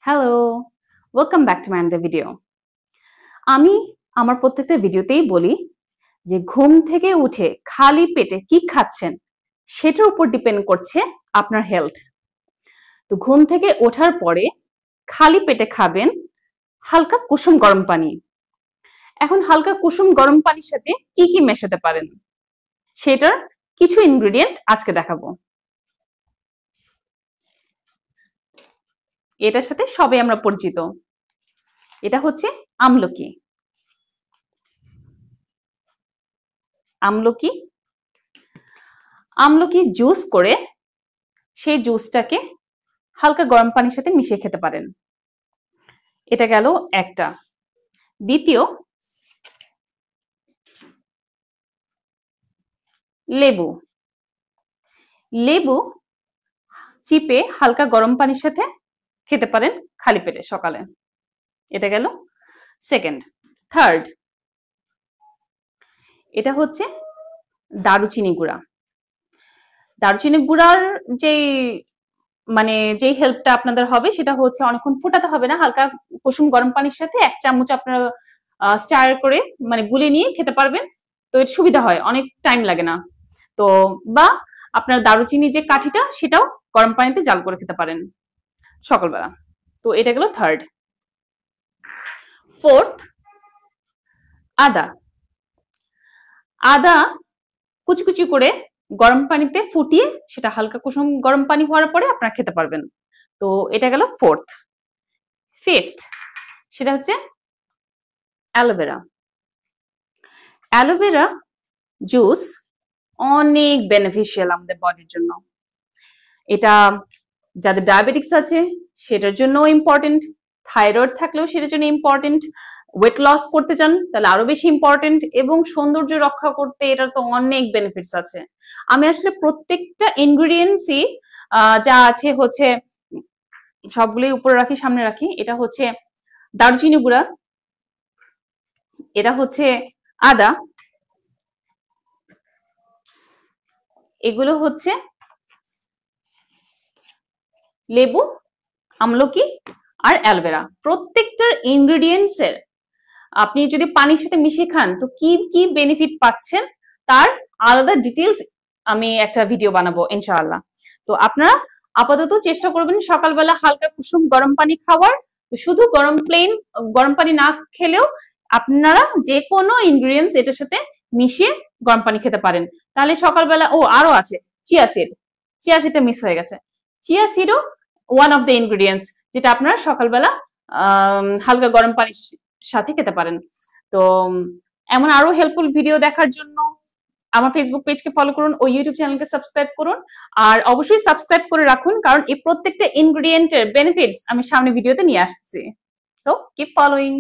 Hello, welcome back to my another video. আমি আমার প্রত্যেকটা ভিডিওতেই বলি যে ঘুম থেকে উঠে খালি পেটে কি খাচ্ছেন সেটার উপর ডিপেন্ড করছে আপনার হেলথ। তো ঘুম থেকে ওঠার পরে খালি পেটে খাবেন হালকা কুসুম গরম পানি। এখন হালকা কুসুম গরম পানির সাথে কি কি মেশাতে পারেন সেটার কিছু ইনগ্রেডিয়েন্ট আজকে দেখাবো। এটার সাথে সবাই আমরা পরিচিত। এটা হচ্ছে আমলকি। আমলকি আমলকি জুস করে সেই জুসটাকে হালকা গরম পানির সাথে মিশিয়ে খেতে পারেন। এটা গেল একটা। দ্বিতীয়, লেবু। লেবু চিপে হালকা গরম পানির সাথে খেতে পারেন খালি পেটে সকালে। এটা গেল সেকেন্ড। থার্ড, এটা হচ্ছে দারুচিনি গুঁড়া। দারুচিনি গুঁড়ার যেই যেই হেল্পটা আপনাদের হবে সেটা হচ্ছে অনেকক্ষণ ফোটাতে হবে না, হালকা কুসুম গরম পানির সাথে 1 চামচ আপনারা স্টার করে গুলে নিয়ে খেতে পারবেন। তো এর সুবিধা হয়, অনেক টাইম লাগে না। তো বা আপনার দারুচিনি যে কাঠিটা সেটাও গরম পানিতে জাল করে খেতে পারেন সকালবেলা। তো এটা গেল থার্ড। ফোর্থ, আদা। আদা কুচি করে গরম পানিতে ফুটিয়ে সেটা হালকা কুসুম গরম পানি হওয়ার পরে আপনারা খেতে পারবেন। তো এটা গেল ফোর্থ। ফিফথ, সেটা হচ্ছে অ্যালোভেরা। অ্যালোভেরা জুস অনেক বেনিফিশিয়াল আমাদের বডির জন্য। এটা যাদের ডায়াবেটিক্স আছে সেটার জন্য ইম্পর্টেন্ট, থাইরয়েড থাকলেও সেটার জন্য ইম্পর্টেন্ট, ওয়েট লস করতে চান তাহলে আরো বেশি ইম্পর্টেন্ট, এবং সৌন্দর্য রক্ষা করতে এটার তো অনেক বেনিফিটস আছে। আমি আসলে প্রত্যেকটা ইনগ্রেডিয়েন্টসই যা আছে হচ্ছে সবগুলোই উপরে রাখি, সামনে রাখি। এটা হচ্ছে দারুচিনি গুঁড়া, এটা হচ্ছে আদা, এগুলো হচ্ছে লেবু, আমলকি আর অ্যালোভেরা। প্রত্যেকটার ইনগ্রেডিয়েন্টস এর আপনি যদি পানির সাথে মিশিয়ে খান তো কি কি বেনিফিট পাচ্ছেন তার আলাদা ডিটেলস আমি একটা ভিডিও বানাবো ইনশাআল্লাহ। তো আপনারা আপাতত চেষ্টা করবেন সকালবেলা হালকা কুসুম গরম পানি খাওয়ার। শুধু প্লেন গরম পানি না খেলেও আপনারা যে কোনো ইনগ্রেডিয়েন্টস এটার সাথে মিশিয়ে গরম পানি খেতে পারেন। তাহলে সকালবেলা আরো আছে চিয়া সিড। চিয়া সিডটা মিস হয়ে গেছে। চিয়া সিডও ওয়ান অফ দ্য ইনগ্রেডিয়েন্টস যেটা আপনারা সকালবেলা হালকা গরম পানির সাথে খেতে পারেন। তো এমন আরো হেল্পফুল ভিডিও দেখার জন্য আমার ফেসবুক পেজকে ফলো করুন ও ইউটিউব চ্যানেলকে সাবস্ক্রাইব করুন। আর অবশ্যই সাবস্ক্রাইব করে রাখুন, কারণ এই প্রত্যেকটা ইনগ্রেডিয়েন্টের বেনিফিটস আমি সামনে ভিডিওতে নিয়ে আসছি। So keep following.